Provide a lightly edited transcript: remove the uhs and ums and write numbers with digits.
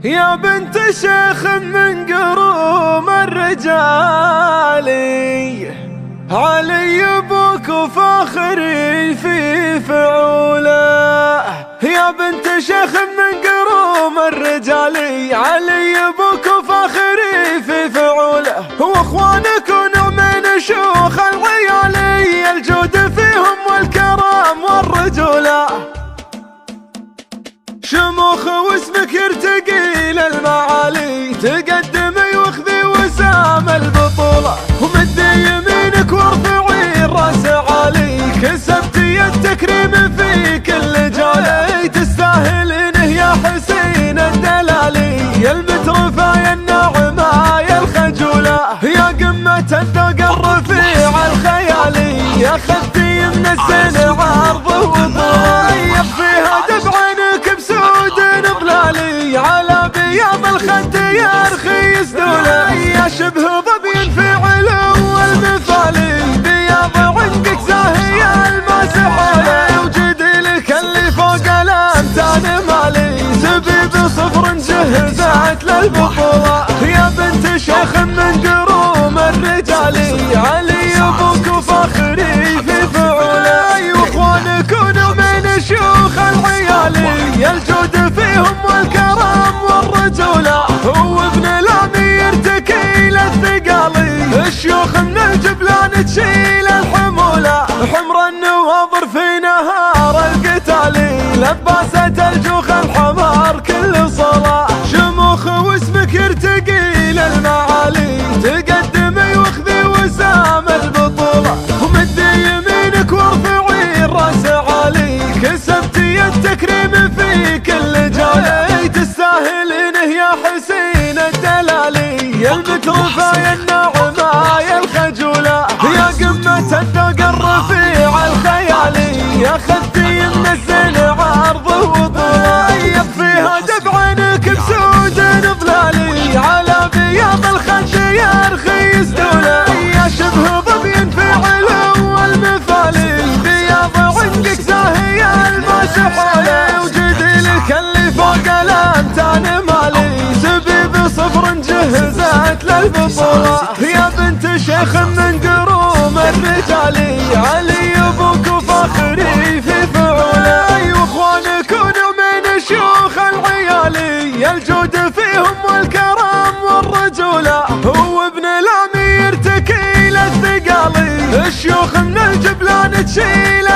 يا بنت شيخ من قروم الرجالي، علي ابوك وفاخري في فعوله. يا بنت شيخ من قروم الرجالي، علي ابوك وفاخري في فعوله. واخوانك ونعمين شيوخ العيالي، الجود فيهم والكرم والرجوله. شموخ واسمك يرتقي للمعالي، تقدمي واخذي وسام البطولة. ومدي يمينك وارفعي الراس عالي، كسبتي التكريم في كل جولة. تستاهلينه يا حسين الدلالي، يا المترفة يا الناعمة يا الخجولة. يا قمة الذوق الرفيع الخيالي، يا خذتي من السن عرض وطول. يخفيها دفعنك بسود ظلالي، على بياض الخد يرخي يسدوله. يا شبه ظبي في علو المثالي، بياض عنقك زاهي الماسح عليه. وجدلك اللي فوق الامتان مالي، زبيب صفر جهزت للبطولة. يا بنت شيخ من قروم الرجالي، علي ابوك وفاخري في فعوله. واخوانك ونعمين شيوخ العيالي، يا الجود فيهم والكرم والرجولة. هو ابن الامير تكيل الثقالي، الشيوخ من الجبلان تشيل الحمولة. حمر النواظر في نهار القتالي، لباسة الجوخ الحمار كل صلاة. شموخ واسمك يرتقي للمعالي، تقدمي واخذي وسام البطولة. ومدي يمينك وارفعي الراس عالي، كسبتي التكريم في كل جولة. تستاهلينه يا حسين الدلالي، يا المترفة يا الناعمة يا الخجولة. يا قمة الذوق الرفيع الخيالي، يا خذتي من الزين عرض وطول. يكفيها دفعنك بسود ظلالي، على بياض الخد يرخي يسدوله. يا شبه ظبي في علو المثالي، بياض عنقك زاهي الماسح عليه. وجدلك اللي فوق الامتان مالي، زبيب صفر جهزت للبطولة. يا بنت شيخ من قروم الرجالي، علي ابوك وفاخري في فعوله. واخوانك ونعمين شيوخ العيالي، يا الجود فيهم والكرم والرجولة. هو ابن الامير تكيل الثقالي، الشيوخ من الجبلان تشيل